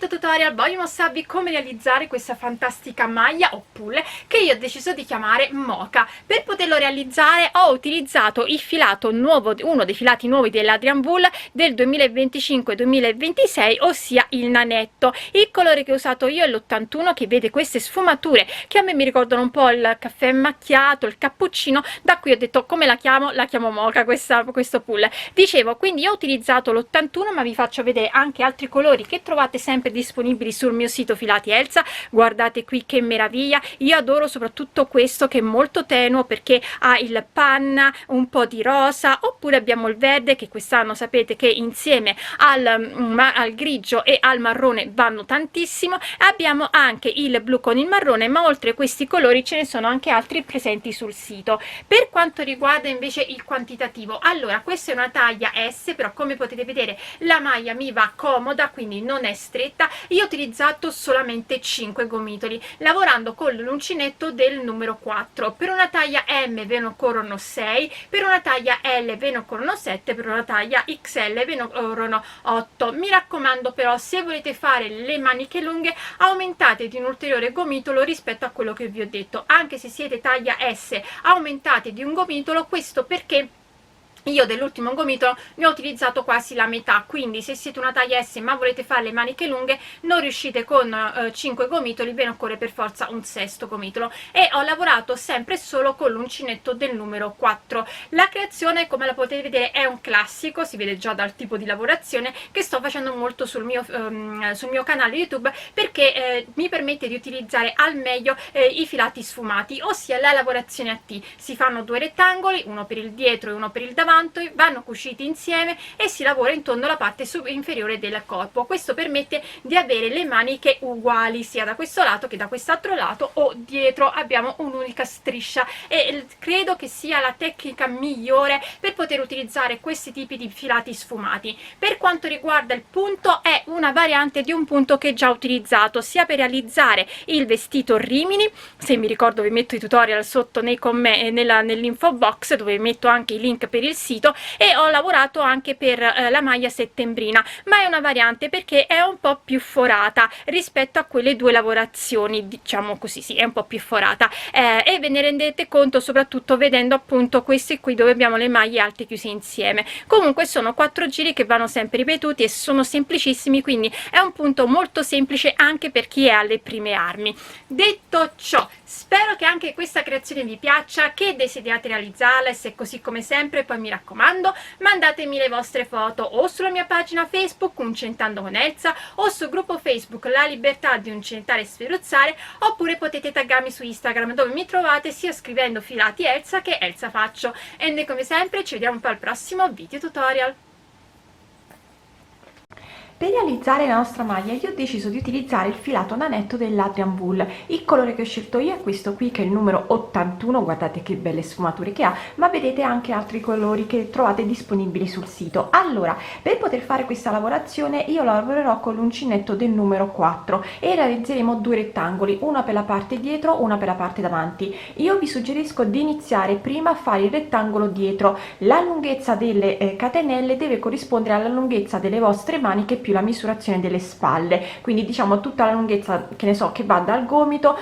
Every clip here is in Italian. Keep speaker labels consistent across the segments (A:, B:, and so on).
A: video tutorial voglio mostrarvi come realizzare questa fantastica maglia o pull che io ho deciso di chiamare Mocha. Per poterlo realizzare ho utilizzato il filato nuovo, uno dei filati nuovi dell'Adrian Wool del 2025-2026, ossia il nanetto. Il colore che ho usato io è l'81, che vede queste sfumature che a me mi ricordano un po' il caffè macchiato, il cappuccino, da qui ho detto come la chiamo? La chiamo Mocha questo pull. Dicevo, quindi ho utilizzato l'81, ma vi faccio vedere anche altri colori che trovate sempre disponibili sul mio sito Filati Elsa. Guardate qui che meraviglia, io adoro soprattutto questo che è molto tenuo perché ha il panna, un po' di rosa, oppure abbiamo il verde che quest'anno sapete che insieme al grigio e al marrone vanno tantissimo. Abbiamo anche il blu con il marrone, ma oltre a questi colori ce ne sono anche altri presenti sul sito. Per quanto riguarda invece il quantitativo, allora questa è una taglia S, però come potete vedere la maglia mi va comoda, quindi non è stretta. Io ho utilizzato solamente 5 gomitoli lavorando con l'uncinetto del numero 4. Per una taglia M ve ne occorrono 6, per una taglia L ve ne occorrono 7, per una taglia XL ve ne occorrono 8. Mi raccomando però, se volete fare le maniche lunghe aumentate di un ulteriore gomitolo rispetto a quello che vi ho detto. Anche se siete taglia S aumentate di un gomitolo, questo perché io dell'ultimo gomitolo ne ho utilizzato quasi la metà, quindi se siete una taglia S ma volete fare le maniche lunghe non riuscite con 5 gomitoli, ve ne occorre per forza un sesto gomitolo. E ho lavorato sempre solo con l'uncinetto del numero 4. La creazione, come la potete vedere, è un classico, si vede già dal tipo di lavorazione che sto facendo molto sul mio canale YouTube, perché mi permette di utilizzare al meglio i filati sfumati, ossia la lavorazione a T. Si fanno due rettangoli, uno per il dietro e uno per il davanti, vanno cuciti insieme e si lavora intorno alla parte inferiore del corpo. Questo permette di avere le maniche uguali sia da questo lato che da quest'altro lato, o dietro abbiamo un'unica striscia, e credo che sia la tecnica migliore per poter utilizzare questi tipi di filati sfumati. Per quanto riguarda il punto, è una variante di un punto che già ho utilizzato sia per realizzare il vestito Rimini, se mi ricordo vi metto i tutorial sotto nell'info box, dove vi metto anche i link per il sito, e ho lavorato anche per la maglia settembrina, ma è una variante perché è un po' più forata rispetto a quelle due lavorazioni, diciamo così, sì, è un po' più forata, e ve ne rendete conto soprattutto vedendo appunto questi qui dove abbiamo le maglie alte chiuse insieme. Comunque sono 4 giri che vanno sempre ripetuti e sono semplicissimi, quindi è un punto molto semplice anche per chi è alle prime armi. Detto ciò, spero che anche questa creazione vi piaccia, che desiderate realizzarla, e se è così come sempre poi mi raccomando mandatemi le vostre foto o sulla mia pagina Facebook Uncentando con Elsa, o sul gruppo Facebook La Libertà di Uncentare e Sferruzzare, oppure potete taggarmi su Instagram, dove mi trovate sia scrivendo Filati Elsa che Elsa Faccio. E noi come sempre ci vediamo un po' al prossimo video tutorial.
B: Per realizzare la nostra maglia io ho deciso di utilizzare il filato nanetto dell'Adrian Wool. Il colore che ho scelto io è questo qui, che è il numero 81, guardate che belle sfumature che ha, ma vedete anche altri colori che trovate disponibili sul sito. Allora, per poter fare questa lavorazione io lavorerò con l'uncinetto del numero 4 e realizzeremo due rettangoli, una per la parte dietro, una per la parte davanti. Io vi suggerisco di iniziare prima a fare il rettangolo dietro. La lunghezza delle catenelle deve corrispondere alla lunghezza delle vostre maniche più la misurazione delle spalle, quindi diciamo tutta la lunghezza, che ne so, che va dal gomito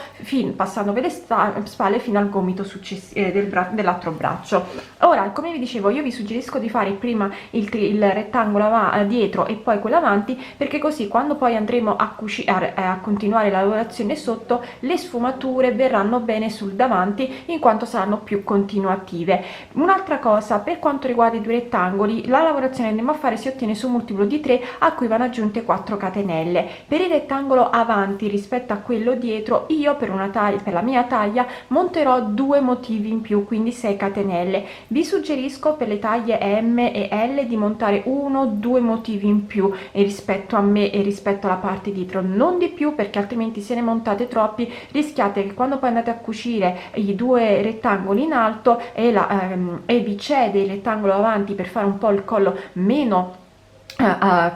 B: passando per le spalle fino al gomito successivo dell'altro braccio. Ora, come vi dicevo, io vi suggerisco di fare prima il rettangolo dietro e poi quello avanti, perché così quando poi andremo a continuare la lavorazione sotto, le sfumature verranno bene sul davanti in quanto saranno più continuative. Un'altra cosa, per quanto riguarda i due rettangoli, la lavorazione che andiamo a fare si ottiene su un multiplo di 3 a cui vanno aggiunte 4 catenelle. Per il rettangolo avanti rispetto a quello dietro io per la mia taglia monterò 2 motivi in più, quindi 6 catenelle. Vi suggerisco per le taglie M e L di montare 1-2 motivi in più rispetto a me e rispetto alla parte dietro, non di più, perché altrimenti se ne montate troppi rischiate che quando poi andate a cucire i due rettangoli in alto e vi cede il rettangolo avanti per fare un po' il collo meno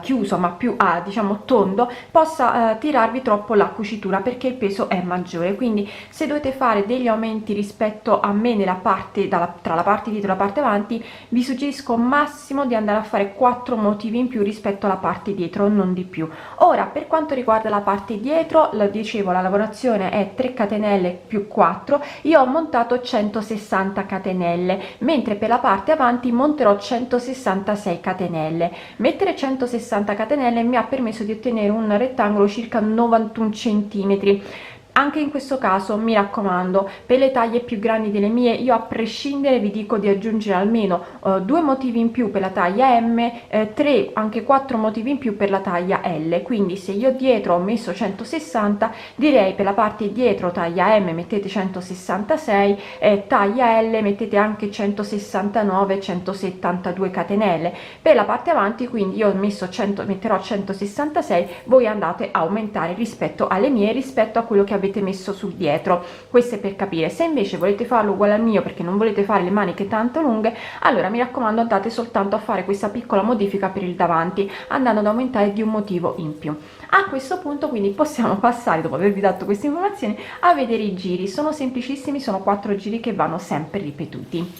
B: chiuso ma più diciamo tondo, possa tirarvi troppo la cucitura, perché il peso è maggiore. Quindi se dovete fare degli aumenti rispetto a me nella parte tra la parte dietro e la parte avanti, vi suggerisco massimo di andare a fare 4 motivi in più rispetto alla parte dietro, non di più. Ora, per quanto riguarda la parte dietro, lo dicevo, la lavorazione è 3 catenelle più 4, io ho montato 160 catenelle, mentre per la parte avanti monterò 166 catenelle. Mettere 160 catenelle mi ha permesso di ottenere un rettangolo circa 91 centimetri. Anche in questo caso mi raccomando, per le taglie più grandi delle mie, io a prescindere vi dico di aggiungere almeno 2 motivi in più per la taglia M, 3 anche 4 motivi in più per la taglia L. Quindi se io dietro ho messo 160, direi per la parte dietro taglia M mettete 166, taglia L mettete anche 169 172 catenelle. Per la parte avanti quindi io ho messo metterò 166, voi andate a aumentare rispetto alle mie, rispetto a quello che avete messo sul dietro. Questo è per capire. Se invece volete farlo uguale al mio perché non volete fare le maniche tanto lunghe, allora mi raccomando andate soltanto a fare questa piccola modifica per il davanti, andando ad aumentare di un motivo in più. A questo punto quindi possiamo passare, dopo avervi dato queste informazioni, a vedere i giri. Sono semplicissimi, sono 4 giri che vanno sempre ripetuti.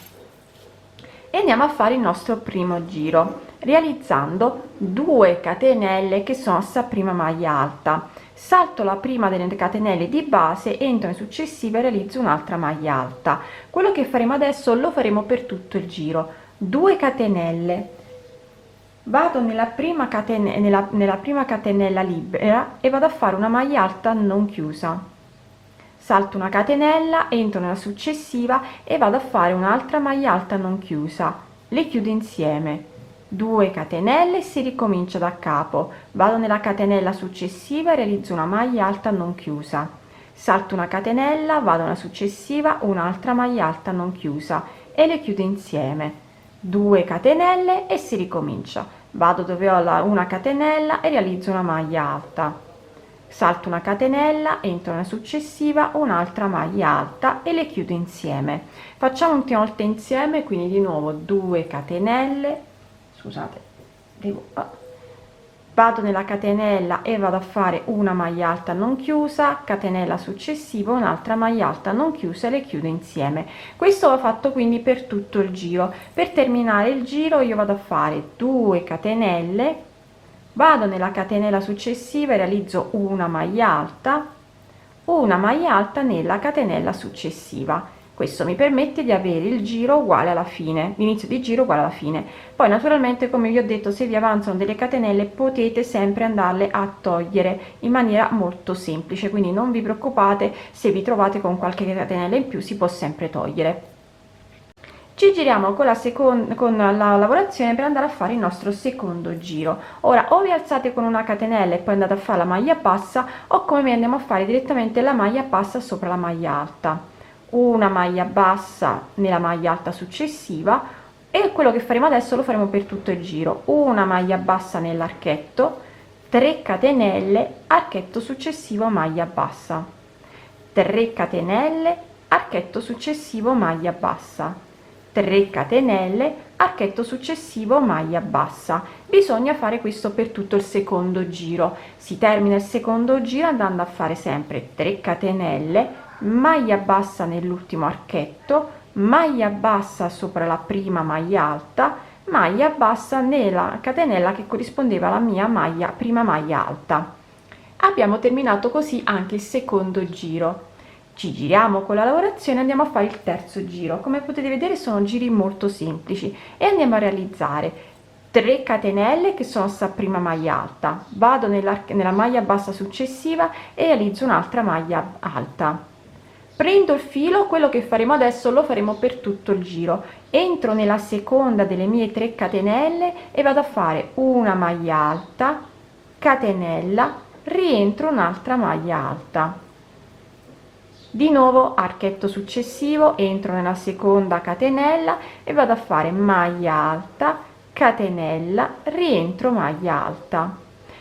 B: E andiamo a fare il nostro primo giro realizzando 2 catenelle che sono sta prima maglia alta. Salto la prima delle catenelle di base, entro in successiva e realizzo un'altra maglia alta. Quello che faremo adesso lo faremo per tutto il giro. 2 catenelle, vado nella prima catenella libera e vado a fare una maglia alta non chiusa. Salto una catenella, entro nella successiva e vado a fare un'altra maglia alta non chiusa, le chiudo insieme, 2 catenelle e si ricomincia da capo. Vado nella catenella successiva e realizzo una maglia alta non chiusa, salto una catenella, vado nella successiva, un'altra maglia alta non chiusa e le chiudo insieme, 2 catenelle e si ricomincia. Vado dove ho una catenella e realizzo una maglia alta, salto una catenella, entro nella successiva, un'altra maglia alta e le chiudo insieme. Facciamo ultima volta insieme, quindi di nuovo 2 catenelle, scusate, vado nella catenella e vado a fare una maglia alta non chiusa, catenella successiva, un'altra maglia alta non chiusa e le chiudo insieme. Questo ho fatto quindi per tutto il giro. Per terminare il giro io vado a fare 2 catenelle, vado nella catenella successiva e realizzo una maglia alta nella catenella successiva. Questo mi permette di avere il giro uguale alla fine, l'inizio di giro uguale alla fine. Poi naturalmente, come vi ho detto, se vi avanzano delle catenelle potete sempre andarle a togliere in maniera molto semplice, quindi non vi preoccupate se vi trovate con qualche catenella in più, si può sempre togliere. Ci giriamo con la lavorazione per andare a fare il nostro secondo giro. Ora o vi alzate con una catenella e poi andate a fare la maglia bassa, o come me andiamo a fare direttamente la maglia bassa sopra la maglia alta, una maglia bassa nella maglia alta successiva, e quello che faremo adesso lo faremo per tutto il giro. Una maglia bassa nell'archetto, 3 catenelle, archetto successivo, maglia bassa, 3 catenelle, archetto successivo, maglia bassa, 3 catenelle, archetto successivo, maglia bassa. Bisogna fare questo per tutto il secondo giro. Si termina il secondo giro andando a fare sempre 3 catenelle, maglia bassa nell'ultimo archetto, maglia bassa sopra la prima maglia alta, maglia bassa nella catenella che corrispondeva alla mia prima maglia alta. Abbiamo terminato così anche il secondo giro. Ci giriamo con la lavorazione, andiamo a fare il terzo giro. Come potete vedere sono giri molto semplici e andiamo a realizzare 3 catenelle che sono sta prima maglia alta, vado nella maglia bassa successiva e realizzo un'altra maglia alta, prendo il filo. Quello che faremo adesso lo faremo per tutto il giro. Entro nella seconda delle mie 3 catenelle e vado a fare una maglia alta, catenella, rientro un'altra maglia alta, di nuovo archetto successivo, entro nella seconda catenella e vado a fare maglia alta, catenella, rientro maglia alta.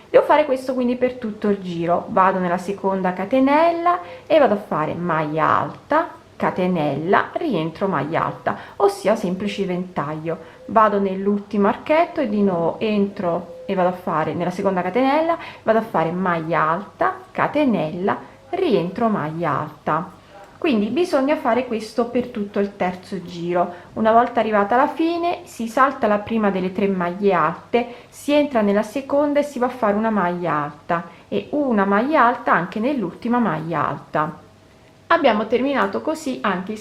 B: Devo fare questo quindi per tutto il giro. Vado nella seconda catenella e vado a fare maglia alta, catenella, rientro maglia alta, ossia semplice ventaglio. Vado nell'ultimo archetto e di nuovo entro e vado a fare nella seconda catenella, vado a fare maglia alta, catenella, rientro maglia alta. Quindi bisogna fare questo per tutto il terzo giro. Una volta arrivata alla fine si salta la prima delle 3 maglie alte, si entra nella seconda e si va a fare una maglia alta e una maglia alta anche nell'ultima maglia alta. Abbiamo terminato così anche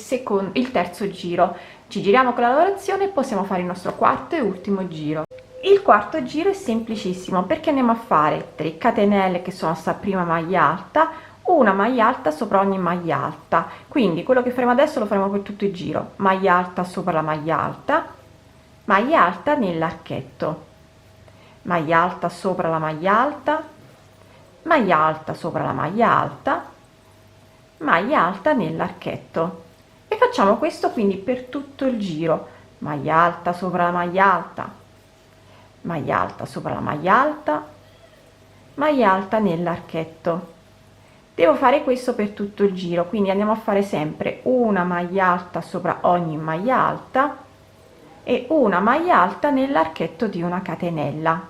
B: il terzo giro. Ci giriamo con la lavorazione e possiamo fare il nostro quarto e ultimo giro. Il quarto giro è semplicissimo perché andiamo a fare 3 catenelle che sono sta prima maglia alta, una maglia alta sopra ogni maglia alta. Quindi quello che faremo adesso lo faremo per tutto il giro: maglia alta sopra la maglia alta nell'archetto, maglia alta sopra la maglia alta, maglia alta sopra la maglia alta, maglia alta nell'archetto. E facciamo questo quindi per tutto il giro: maglia alta sopra la maglia alta, maglia alta sopra la maglia alta, maglia alta nell'archetto. Devo fare questo per tutto il giro, quindi andiamo a fare sempre una maglia alta sopra ogni maglia alta e una maglia alta nell'archetto di una catenella.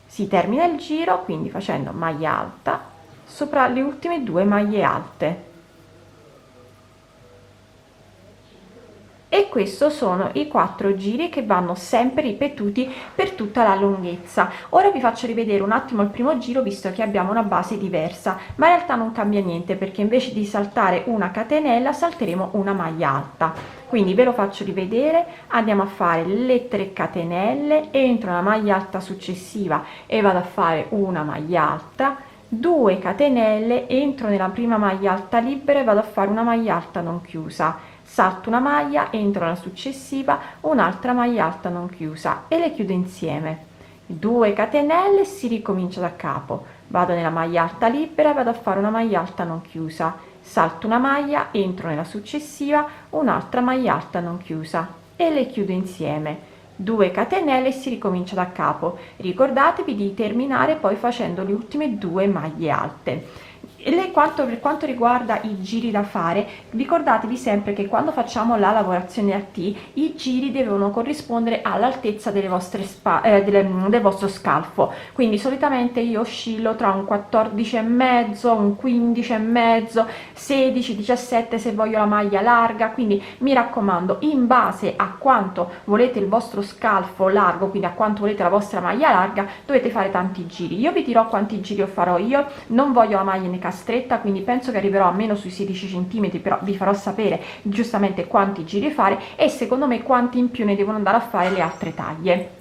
B: Si termina il giro quindi facendo maglia alta sopra le ultime 2 maglie alte. E questo sono i 4 giri che vanno sempre ripetuti per tutta la lunghezza. Ora vi faccio rivedere un attimo il primo giro, visto che abbiamo una base diversa, ma in realtà non cambia niente perché invece di saltare una catenella salteremo una maglia alta. Quindi ve lo faccio rivedere: andiamo a fare le 3 catenelle, entro nella maglia alta successiva e vado a fare una maglia alta, 2 catenelle, entro nella prima maglia alta libera e vado a fare una maglia alta non chiusa, salto una maglia, entro nella successiva, un'altra maglia alta non chiusa e le chiudo insieme, 2 catenelle, si ricomincia da capo, vado nella maglia alta libera, vado a fare una maglia alta non chiusa, salto una maglia, entro nella successiva, un'altra maglia alta non chiusa e le chiudo insieme, 2 catenelle, si ricomincia da capo. Ricordatevi di terminare poi facendo le ultime 2 maglie alte. Per quanto riguarda i giri da fare, ricordatevi sempre che quando facciamo la lavorazione a T i giri devono corrispondere all'altezza delle vostre del vostro scalfo. Quindi solitamente io oscillo tra un 14,5, un 15,5, 16, 17 se voglio la maglia larga. Quindi mi raccomando, in base a quanto volete il vostro scalfo largo, quindi a quanto volete la vostra maglia larga, dovete fare tanti giri. Io vi dirò quanti giri farò io, non voglio la maglia né stretta, quindi penso che arriverò almeno sui 16 cm, però vi farò sapere giustamente quanti giri fare e secondo me quanti in più ne devono andare a fare le altre taglie.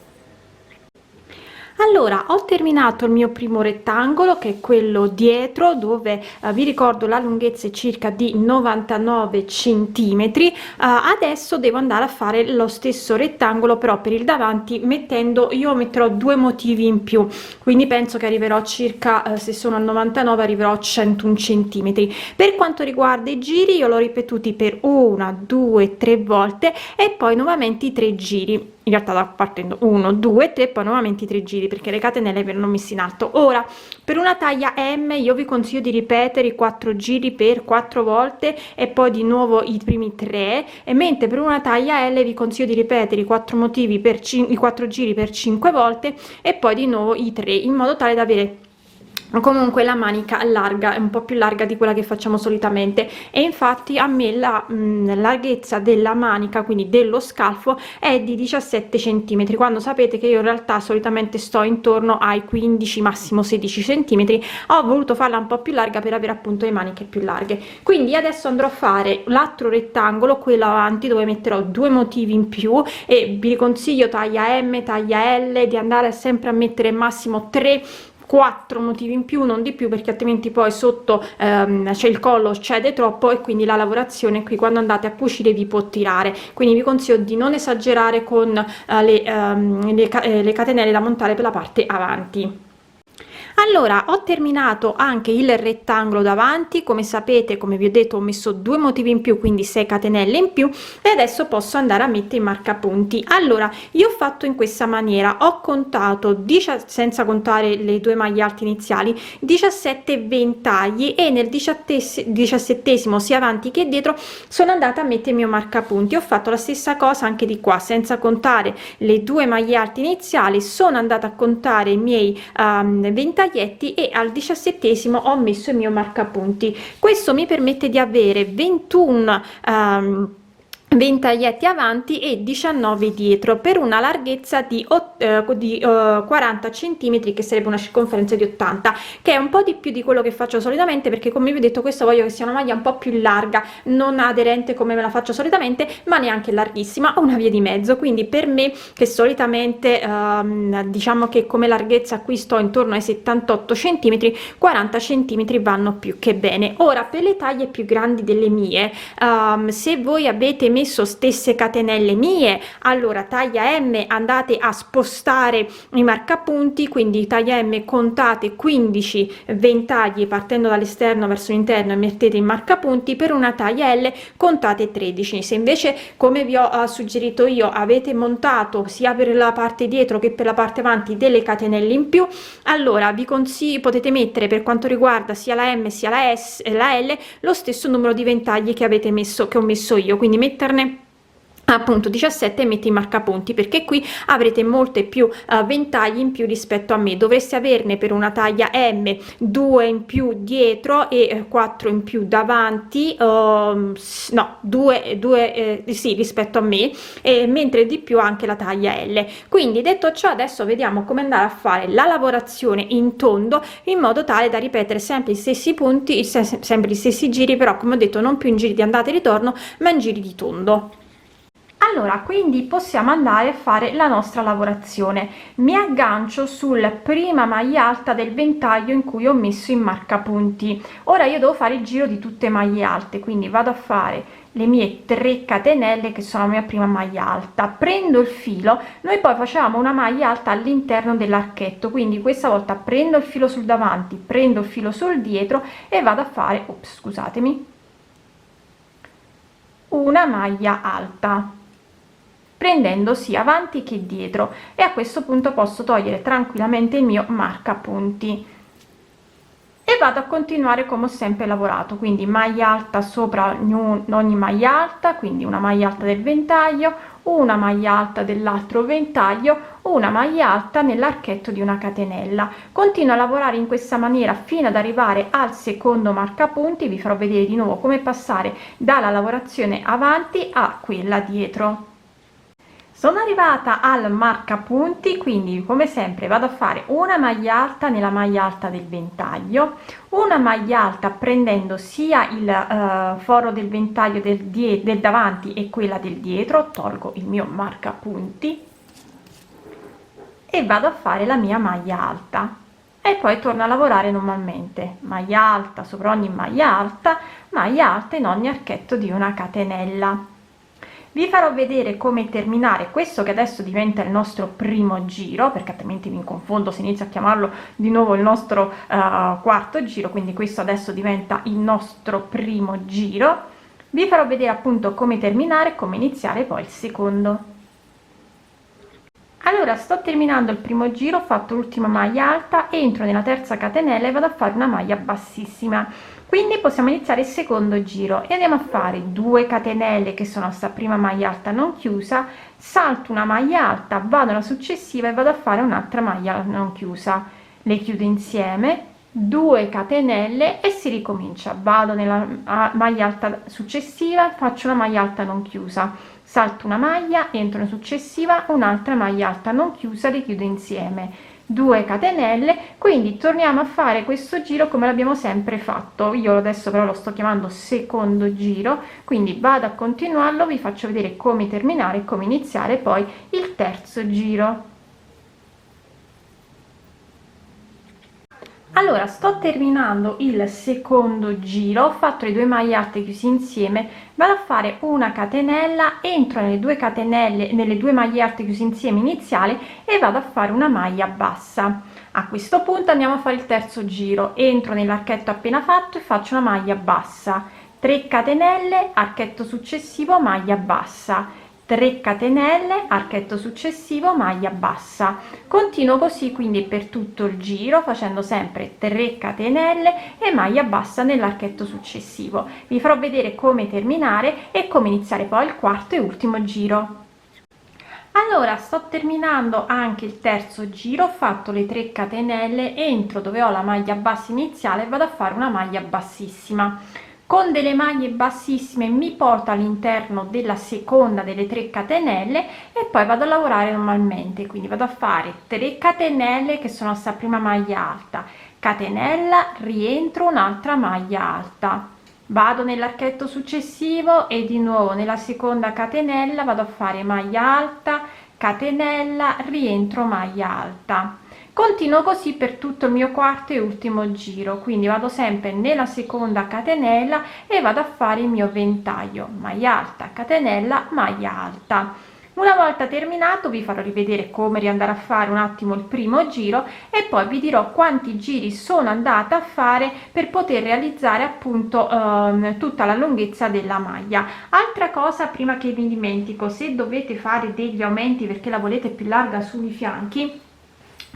B: Allora, ho terminato il mio primo rettangolo, che è quello dietro, dove vi ricordo la lunghezza è circa di 99 centimetri. Adesso devo andare a fare lo stesso rettangolo però per il davanti, io metterò 2 motivi in più, quindi penso che arriverò circa, se sono al 99 arriverò a 101 centimetri. Per quanto riguarda i giri, io l'ho ripetuti per 1, 2, 3 volte e poi nuovamente i 3 giri. In realtà partendo 1, 2, 3, poi nuovamente i 3 giri perché le catenelle vengono messe in alto. Ora, per una taglia M io vi consiglio di ripetere i 4 giri per 4 volte e poi di nuovo i primi 3, e mentre per una taglia L vi consiglio di ripetere i 4 motivi per i 4 giri per 5 volte e poi di nuovo i 3, in modo tale da avere comunque la manica larga, è un po' più larga di quella che facciamo solitamente. E infatti a me la larghezza della manica, quindi dello scalfo, è di 17 centimetri, quando sapete che io in realtà solitamente sto intorno ai 15 massimo 16 centimetri. Ho voluto farla un po' più larga per avere appunto le maniche più larghe. Quindi adesso andrò a fare l'altro rettangolo, quello avanti, dove metterò 2 motivi in più, e vi consiglio taglia M, taglia L, di andare sempre a mettere massimo 4 motivi in più, non di più, perché altrimenti poi sotto c'è il collo cede troppo e quindi la lavorazione qui quando andate a cucire vi può tirare. Quindi vi consiglio di non esagerare con le catenelle da montare per la parte avanti.
A: Allora, ho terminato anche il rettangolo davanti, come sapete, come vi ho detto, ho messo 2 motivi in più, quindi 6 catenelle in più, e adesso posso andare a mettere i marcapunti. Allora, io ho fatto in questa maniera, ho contato senza contare le 2 maglie alte iniziali, 17 ventagli, e nel 17esimo sia avanti che dietro sono andata a mettere il mio marcapunti. Ho fatto la stessa cosa anche di qua, senza contare le 2 maglie alte iniziali, sono andata a contare i miei ventaglietti, e al 17esimo ho messo il mio marcapunti. Questo mi permette di avere 21 ventaglietti avanti e 19 dietro, per una larghezza di 40 centimetri, che sarebbe una circonferenza di 80, che è un po' di più di quello che faccio solitamente, perché come vi ho detto questa voglio che sia una maglia un po' più larga, non aderente come me la faccio solitamente, ma neanche larghissima, una via di mezzo. Quindi per me, che solitamente diciamo che come larghezza qui sto intorno ai 78 centimetri, 40 centimetri vanno più che bene. Ora, per le taglie più grandi delle mie, se voi avete messo stesse catenelle mie, allora taglia M andate a spostare i marcapunti, quindi taglia M contate 15 ventagli partendo dall'esterno verso l'interno e mettete i marcapunti. Per una taglia L contate 13. Se invece, come vi ho suggerito io, avete montato sia per la parte dietro che per la parte avanti delle catenelle in più, allora vi consiglio, potete mettere, per quanto riguarda sia la M sia la S e la L, lo stesso numero di ventagli che avete messo, che ho messo io, quindi metterne appunto 17 e metti i marcapunti, perché qui avrete molte più ventagli in più rispetto a me. Dovreste averne per una taglia M 2 in più dietro e 4 in più davanti, no, 2 sì, rispetto a me, mentre di più anche la taglia L. Quindi, detto ciò, adesso vediamo come andare a fare la lavorazione in tondo, in modo tale da ripetere sempre gli stessi punti, sempre gli stessi giri, però come ho detto non più in giri di andata e ritorno, ma in giri di tondo.
B: Allora, quindi possiamo andare a fare la nostra lavorazione. Mi aggancio sulla prima maglia alta del ventaglio in cui ho messo i marcapunti. Ora io devo fare il giro di tutte maglie alte, quindi vado a fare le mie 3 catenelle, che sono la mia prima maglia alta, prendo il filo. Noi poi facciamo una maglia alta all'interno dell'archetto, quindi questa volta prendo il filo sul davanti, prendo il filo sul dietro e vado a fare, scusatemi, una maglia alta, prendendo sia avanti che dietro, e a questo punto posso togliere tranquillamente il mio marcapunti e vado a continuare come ho sempre lavorato, quindi maglia alta sopra ogni maglia alta, quindi una maglia alta del ventaglio, una maglia alta dell'altro ventaglio, una maglia alta nell'archetto di una catenella. Continuo a lavorare in questa maniera fino ad arrivare al secondo marcapunti. Vi farò vedere di nuovo come passare dalla lavorazione avanti a quella dietro. Sono arrivata al marcapunti, quindi come sempre vado a fare una maglia alta nella maglia alta del ventaglio, una maglia alta prendendo sia il foro del ventaglio del davanti e quella del dietro, tolgo il mio marcapunti e vado a fare la mia maglia alta e poi torno a lavorare normalmente, maglia alta sopra ogni maglia alta in ogni archetto di una catenella. Vi farò vedere come terminare questo, che adesso diventa il nostro primo giro, perché altrimenti mi confondo se inizio a chiamarlo di nuovo il nostro quarto giro. Quindi questo adesso diventa il nostro primo giro. Vi farò vedere appunto come terminare, come iniziare poi il secondo. Allora, sto terminando il primo giro, ho fatto l'ultima maglia alta, entro nella terza catenella e vado a fare una maglia bassissima. Quindi possiamo iniziare il secondo giro e andiamo a fare 2 catenelle, che sono sta prima maglia alta non chiusa, salto una maglia alta, vado alla successiva e vado a fare un'altra maglia non chiusa, le chiudo insieme, 2 catenelle e si ricomincia. Vado nella maglia alta successiva, faccio una maglia alta non chiusa, salto una maglia, entro nella successiva, un'altra maglia alta non chiusa, le chiudo insieme, 2 catenelle. Quindi torniamo a fare questo giro come l'abbiamo sempre fatto. Io adesso però lo sto chiamando secondo giro, quindi vado a continuarlo, vi faccio vedere come terminare e come iniziare poi il terzo giro. Allora, sto terminando il secondo giro, ho fatto le 2 maglie alte chiuse insieme, vado a fare una catenella, entro nelle 2 catenelle, nelle 2 maglie alte chiuse insieme iniziali, e vado a fare una maglia bassa. A questo punto andiamo a fare il terzo giro, entro nell'archetto appena fatto e faccio una maglia bassa, 3 catenelle, archetto successivo, maglia bassa, 3 catenelle, archetto successivo, maglia bassa. Continuo così quindi per tutto il giro, facendo sempre 3 catenelle e maglia bassa nell'archetto successivo. Vi farò vedere come terminare e come iniziare poi il quarto e ultimo giro. Allora, sto terminando anche il terzo giro, ho fatto le 3 catenelle, entro dove ho la maglia bassa iniziale e vado a fare una maglia bassissima. Con delle maglie bassissime mi porto all'interno della seconda delle 3 catenelle e poi vado a lavorare normalmente, quindi vado a fare 3 catenelle che sono sta prima maglia alta, catenella, rientro, un'altra maglia alta, vado nell'archetto successivo e di nuovo nella seconda catenella vado a fare maglia alta, catenella, rientro, maglia alta. Continuo così per tutto il mio quarto e ultimo giro, quindi vado sempre nella seconda catenella e vado a fare il mio ventaglio, maglia alta, catenella, maglia alta. Una volta terminato vi farò rivedere come riandare a fare un attimo il primo giro e poi vi dirò quanti giri sono andata a fare per poter realizzare appunto tutta la lunghezza della maglia. Altra cosa, prima che mi dimentico, se dovete fare degli aumenti perché la volete più larga sui fianchi,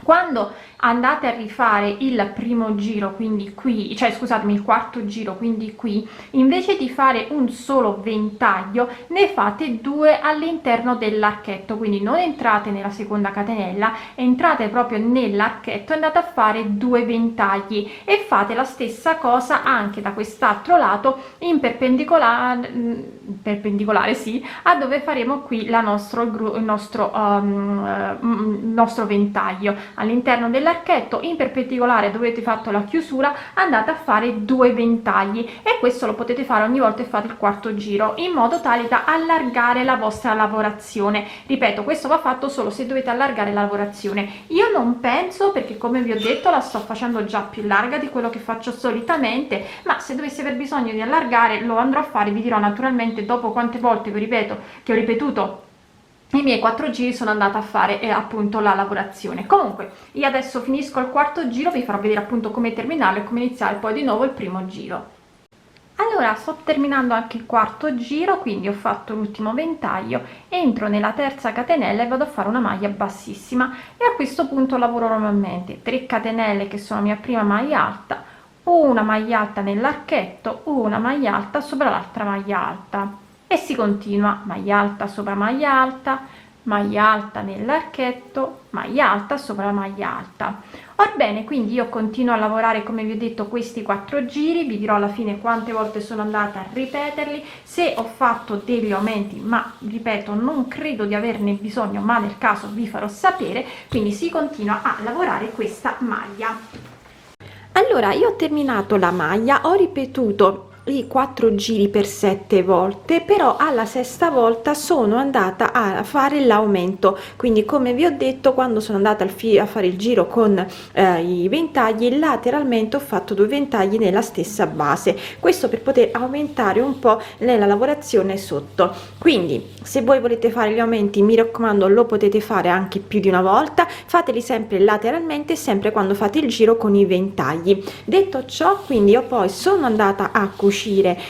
B: quando andate a rifare il primo giro, quindi qui, cioè scusatemi, il quarto giro, quindi qui, invece di fare un solo ventaglio ne fate 2 all'interno dell'archetto, quindi non entrate nella seconda catenella, entrate proprio nell'archetto e andate a fare 2 ventagli e fate la stessa cosa anche da quest'altro lato in perpendicolare sì, a dove faremo qui il nostro ventaglio. All'interno dell'archetto in perpendicolare dove avete fatto la chiusura andate a fare 2 ventagli e questo lo potete fare ogni volta che fate il quarto giro in modo tale da allargare la vostra lavorazione. Ripeto, questo va fatto solo se dovete allargare la lavorazione. Io non penso, perché come vi ho detto la sto facendo già più larga di quello che faccio solitamente, ma se dovesse aver bisogno di allargare lo andrò a fare, vi dirò naturalmente dopo quante volte vi ripeto che ho ripetuto i miei 4 giri, sono andata a fare appunto la lavorazione. Comunque io adesso finisco il quarto giro, vi farò vedere appunto come terminarlo e come iniziare poi di nuovo il primo giro. Allora, sto terminando anche il quarto giro, quindi ho fatto l'ultimo ventaglio, entro nella terza catenella e vado a fare una maglia bassissima e a questo punto lavoro normalmente 3 catenelle che sono la mia prima maglia alta, una maglia alta nell'archetto, una maglia alta sopra l'altra maglia alta e si continua maglia alta sopra maglia alta nell'archetto, maglia alta sopra maglia alta. Orbene, quindi io continuo a lavorare come vi ho detto questi 4 giri, vi dirò alla fine quante volte sono andata a ripeterli, se ho fatto degli aumenti, ma ripeto non credo di averne bisogno, ma nel caso vi farò sapere. Quindi si continua a lavorare questa maglia. Allora, io ho terminato la maglia, ho ripetuto i 4 giri per 7 volte, però alla sesta volta sono andata a fare l'aumento, quindi come vi ho detto quando sono andata a fare il giro con i ventagli lateralmente ho fatto 2 ventagli nella stessa base, questo per poter aumentare un po' nella lavorazione sotto. Quindi se voi volete fare gli aumenti mi raccomando lo potete fare anche più di una volta, fateli sempre lateralmente, sempre quando fate il giro con i ventagli. Detto ciò, quindi io poi sono andata a cucire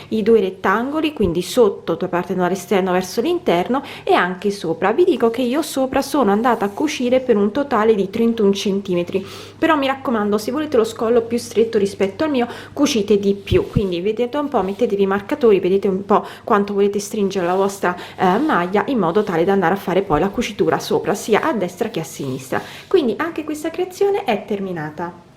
B: i 2 rettangoli, quindi sotto partendo dall'esterno verso l'interno e anche sopra. Vi dico che io sopra sono andata a cucire per un totale di 31 centimetri, però mi raccomando se volete lo scollo più stretto rispetto al mio cucite di più, quindi vedete un po', mettetevi i marcatori, vedete un po' quanto volete stringere la vostra maglia in modo tale da andare a fare poi la cucitura sopra sia a destra che a sinistra. Quindi anche questa creazione è terminata.